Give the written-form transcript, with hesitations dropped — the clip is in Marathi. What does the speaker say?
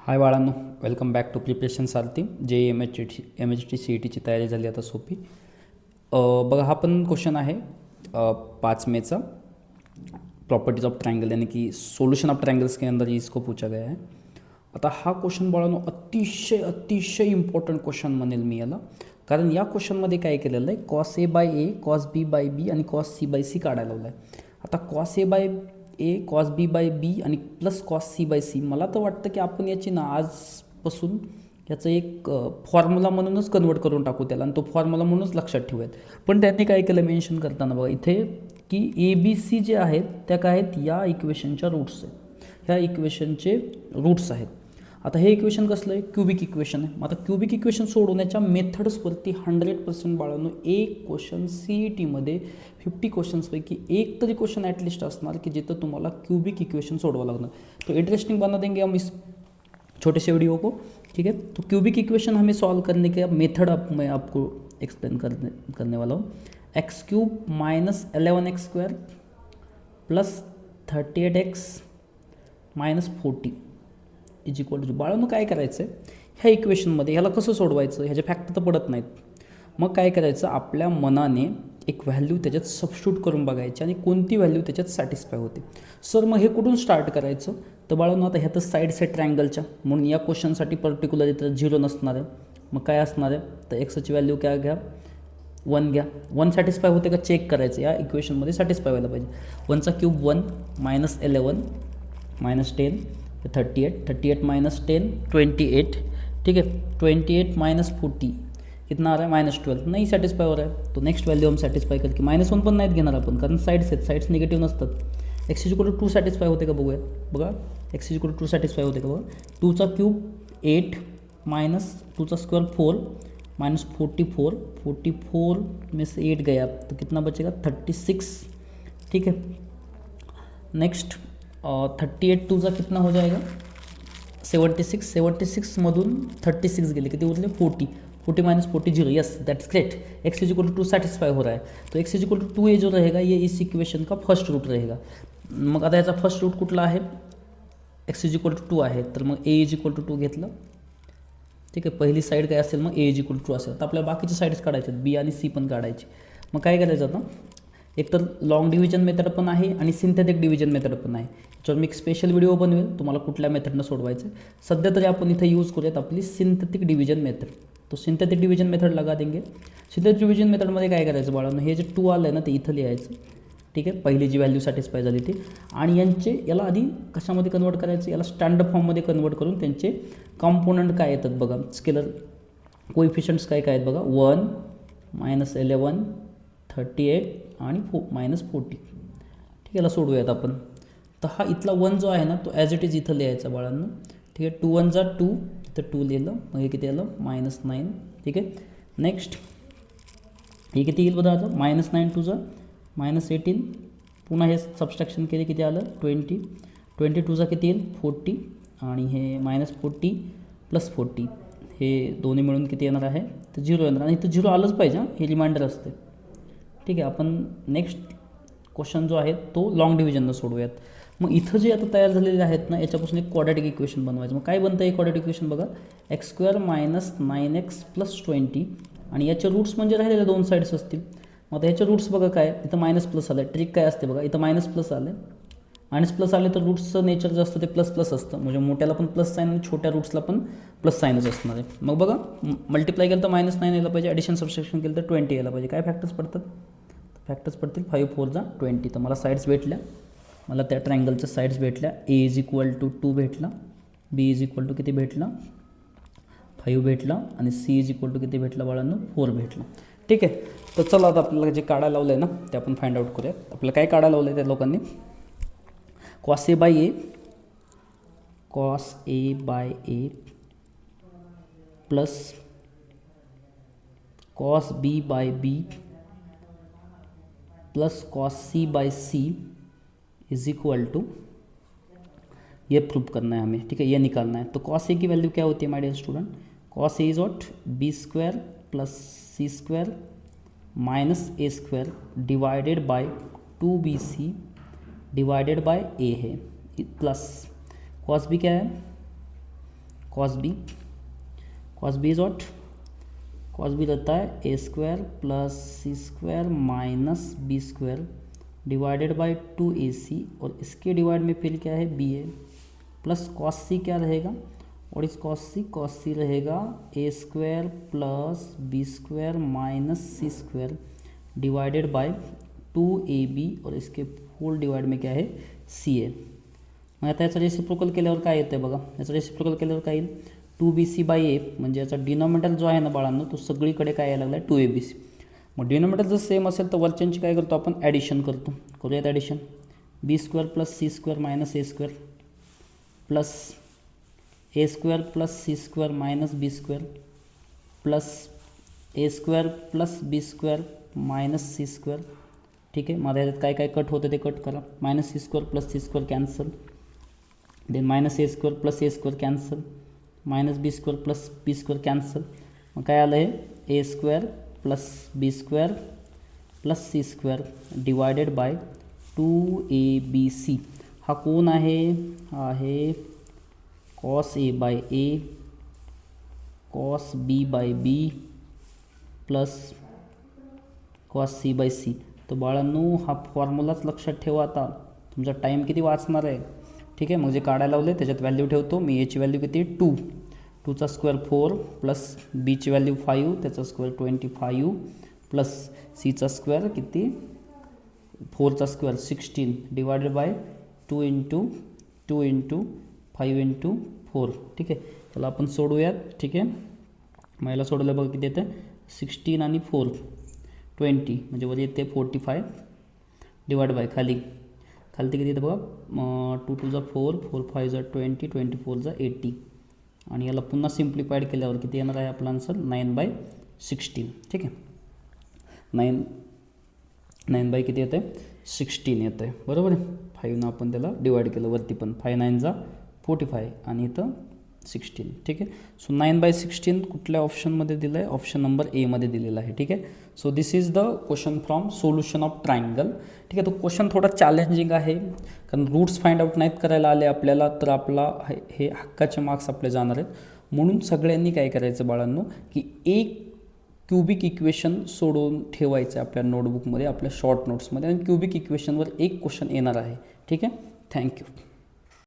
हाय बाळांनो, welcome back to preparation Sarathi. J M H T C E टीची तयारी झाली आता सोपी. बघा, हा पण क्वेश्चन आहे 5 मेचा. प्रॉपर्टीज ऑफ ट्रायंगल यानी कि सोल्यूशन ऑफ ट्रायंगल्स के अंदर इसको पूछा गया है. आता हा क्वेश्चन बाळांनो अतिशय अतिशय इम्पॉर्टंट क्वेश्चन म्हणेल मी याला. कारण या क्वेश्चनमध्ये काय केलेलं आहे, cos A by A, cos B by B आणि कॉस सी बाय सी काढायला लावलं आहे. आता cos A by A, cos B by B आणि plus cos C by C, मला तर वाटतं की आपण याची ना आजपासून याचं एक फॉर्म्युला म्हणूनच कन्वर्ट करून टाकू त्याला आणि तो फॉर्म्युला म्हणूनच लक्षात ठेवूयात. पण त्यांनी काय केलं मेन्शन करताना बघा इथे की ए बी सी जे आहेत त्या काय आहेत, या इक्वेशनच्या रूट्स आहेत. ह्या इक्वेशनचे रूट्स आहेत. आता हे इक्वेशन कसलं आहे, क्युबिक इक्वेशन आहे. आता क्युबिक इक्वेशन सोडवण्याच्या मेथड्सवरती 100% बाळांनो एक क्वेश्चन सी ई टीमध्ये 50 क्वेश्चन्सपैकी एक तरी क्वेश्चन ॲटलिस्ट असणार की जिथं तुम्हाला क्यूबिक इक्वेशन सोडवावं लागणार. तो इंटरेस्टिंग बना देंगे हम इस छोटे से वीडियो को. ठीक है, तो क्यूबिक इक्वेशन हमें सॉल्व करने के मेथड मैं आपको एक्सप्लेन करने वाला हूँ. X cube minus 11x² plus 38x minus 40 is equal to. बाळांनो काय करायचं आहे, ह्या इक्वेशनमध्ये ह्याला कसं सोडवायचं, ह्याचे फॅक्टर तर पडत नाहीत. मग काय करायचं, आपल्या मनाने एक व्हॅल्यू त्याच्यात सबस्टिट्यूट करून बघायची आणि कोणती व्हॅल्यू त्याच्यात सॅटिस्फाय होते. सर मग हे कुठून स्टार्ट करायचं, तर बाळांनो आता ह्यातच साईड्स आहे ट्रायंगलच्या, म्हणून या क्वेश्चनसाठी पर्टिक्युलर इथं 0 नसणार आहे. मग काय असणार आहे, तर एक्सची व्हॅल्यू काय घ्या, 1 घ्या. 1 सॅटिस्फाय होते का चेक करायचं, या इक्वेशनमध्ये सॅटिस्फाय व्हायला पाहिजे. 1चा क्यूब 1 मायनस 11 मायनस 10 38 माइनस 10 28. ठीक है, 28 माइनस 40 कितना आ रहा है, -12. नहीं सॅटिस्फाय हो रहा है, तो नेक्स्ट व्हॅल्यू हम सॅटिस्फाय करके -1 पण नाहीत घेणार आपण, कारण साईड्स आहेत, साईड्स निगेटिव्ह नसतात. एक्स इक्वल टू 2 सॅटिस्फाय होते का बघूया. बघा एक्स इक्वल टू 2 सॅटिस्फाय होते का बघा. 2चा क्यूब 8 माइनस 2चा स्क्वायर 4 माइनस 44 में से 8 गया तो कितना बचेगा 36. ठीक है, नेक्स्ट 38 2चा कितना हो जाएगा 76 मधून 36 गेले किती उरले 40 minus 40 0. Yes that's great. X is equal to 2 satisfy हो रहा है, तो एक्स इज इक्वल टू 2 ये जो रहेगा ये इस इक्वेशन का फर्स्ट रूट रहेगा. मग आता याचा फर्स्ट रूट कुठला आहे, एक्स इज इक्वल टू 2 आहे, तर मग ए इज इक्वल टू 2 घेतलं. ठीक आहे, पहिली साईड काय असेल, मग ए इज इक्वल टू 2 असेल. तर आपल्याला बाकीच्या साईड्स काढायचे आहेत, बी आणि सी पण काढायची. मग काय करायचं आता, एक तर लॉंग डिव्हिजन मेथड पण आहे आणि सिंथेटिक डिव्हिजन मेथड पण आहे. त्याच्यावर मी एक स्पेशल व्हिडिओ बनवेल तुम्हाला कुठल्या मेथडनं सोडवायचं आहे. सध्या तरी आपण इथे यूज करूयात आपली सिंथेटिक डिव्हिजन मेथड. तो सिंथेटिक डिव्हिजन मेथड लगा देंगे. सिंथेटिक डिव्हिजन मेथडमध्ये काय करायचं बाळांनो, हे जे 2 आलं आहे ना ते इथं लिहायचं. ठीक आहे, पहिली जी व्हॅल्यू सॅटिस्फाय झाली ती, आणि यांचे याला आधी कशामध्ये कन्वर्ट करायचं, याला स्टँडर्ड फॉर्ममध्ये कन्वर्ट करून त्यांचे कॉम्पोनंट काय येतात बघा, स्केलर कोइफिशियंट्स काय काय आहेत बघा, 1 मायनस 11 38 आणि -40. ठीक आहे, याला सोडूयात आपण. तर हा इथला 1 जो आहे ना तो ॲज इट इज इथं लिहायचा बाळांनो. ठीक आहे, 2 1 जा 2, इथं 2 लिहिलं, मग हे किती आलं -9. ठीक आहे, नेक्स्ट हे किती येईल बघा आता, -9 2 जा -18. पुन्हा हे सबस्ट्रॅक्शन केले किती आलं 20 2 जा किती येईल 40 आणि हे -40 प्लस 40 हे दोन्ही मिळून किती येणार आहे, तर 0 येणार. आणि इथं 0 आलंच पाहिजे, हे रिमाइंडर असते. ठीक आहे, आपण नेक्स्ट क्वेश्चन जो आहे तो लॉंग डिव्हिजननं सोडूयात. मग इथं जे आता तयार झालेले आहेत ना याच्यापासून एक क्वाड्रॅटिक इक्वेशन बनवायचं. मग काय बनतं एक क्वाड्रॅटिक इक्वेशन बघा, x² मायनस 9x प्लस 20 आणि याचे रूट्स म्हणजे राहिलेले 2 साईड्स असतील. मग आता ह्याचे रूट्स बघा काय, इथं मायनस प्लस आलं आहे. ट्रिक काय असते बघा, इथं मायनस प्लस आले तर रूट्सचं नेचर जे असतं ते प्लस असतं, म्हणजे मोठ्याला पण प्लस साईन आणि छोट्या रूट्सला पण प्लस साईनच असणार आहे. मग बघा मल्टिप्लाय केलं तर -9 यायला पाहिजे, ॲडिशन सबस्ट्रॅक्शन केलं तर 20 यायला पाहिजे. काय फॅक्टर्स पडतात, फॅक्टर्स पडतील 5 4 जा 20. तर मला साईड्स भेटल्या, मला त्या ट्रायंगलच्या साईड्स भेटल्या. ए इज इक्वल टू 2 भेटला, बी इज इक्वल टू किती भेटला 5 भेटला आणि सी इज इक्वल टू किती भेटला बाळांनो 4 भेटला. ठीक आहे, तर चला आता आपल्याला जे काढायला लावलं आहे ना ते आपण फाइंड आउट करूया. आपल्याला काय काढायला लावलं आहे त्या लोकांनी, cos A by A plus cos B by B plus cos C by C is equal to, ये प्रूव करना है हमें. ठीक है, ये निकालना है. तो कॉस ए की वैल्यू क्या होती है my dear student, cos a is what b² plus c² minus a² divided by 2bc divided by a है, प्लस कॉस बी क्या है cos b is what, cos b रहता है a square plus c square minus b square divided by 2ac, और इसके डिवाइड में फिर क्या है बी है, प्लस कॉस सी क्या रहेगा, और इस कॉस सी रहेगा a square plus b square minus c square divided by 2ab, और इसके होल डिवाइड में क्या आहे सी आहे. मग आता याचं रेसिप्रोकल केल्यावर काय येतं बघा, याचं रेसिप्रोकल केल्यावर काय येईल 2bc बाय ए, म्हणजे याचा डिनॉमिनेटर जो आहे ना बाळांनो तो सगळीकडे काय यायला लागला 2abc. मग डिनॉमिनेटर जर सेम असेल तर वरच्यांची काय करतो आपण ॲडिशन करतो, करूयात addition. B square plus c square minus a square plus a square plus c square minus b square plus a square plus b square minus c square. ठीक आहे, माझ्या याच्यात काय काय कट होतं ते कट करा. Minus c square plus c square cancel, then minus a square plus a square cancel, minus b square plus b square cancel. मग काय आलं आहे a square plus b square plus c square divided by 2abc. हा कोण आहे, हा आहे cos A by A cos B by B plus cos C by c. तर बाळांनो हा फॉर्म्युलाच लक्षात ठेवा, आता तुमचा टाईम किती वाचणार आहे. ठीक आहे, मग जे काढायला लावले त्याच्यात व्हॅल्यू ठेवतो मी. एची व्हॅल्यू किती 2, 2चा स्क्वेअर 4 प्लस बीची व्हॅल्यू 5 त्याचा स्क्वेअर 25 प्लस सीचा स्क्वेअर किती 4चा square 16 divided by 2 into 5 into 4. ठीक आहे, त्याला आपण सोडूयात. ठीक आहे, मग याला सोडलं बघा किती येतं 16 आणि 4 20, म्हणजे वर येते 45 डिवाइड बाय खाली किती येतं बघा 2 2 जा 4 4 5 जा 20 24 जा 80, आणि याला पुन्हा सिम्प्लिफाईड केल्यावर किती येणार आहे आपला आन्सर 9/16. ठीक आहे, 9 बाय किती येतं 16 येतं आहे, बरोबर आहे. 5 आपण त्याला डिवाइड केलं, वरती पण 5 9 जा 45 आणि इथं 16. ठीक आहे, सो 9/16 कुठल्या ऑप्शनमध्ये दिलं आहे, ऑप्शन नंबर एमध्ये दिलेला आहे. ठीक आहे, so this is the question from solution of triangle. ठीक आहे, तो क्वेश्चन थोडा चॅलेंजिंग आहे कारण रूट्स फाइंड आउट नाहीत करायला आले आपल्याला, तर आपला हे हक्काचे मार्क्स आपले जाणार आहेत. म्हणून सगळ्यांनी काय करायचं बाळांनो की एक क्यूबिक इक्वेशन सोडून ठेवायचं आपल्या नोटबुकमध्ये, आपल्या शॉर्ट नोट्समध्ये, आणि क्यूबिक इक्वेशनवर एक क्वेश्चन येणार आहे. ठीक आहे, थँक्यू.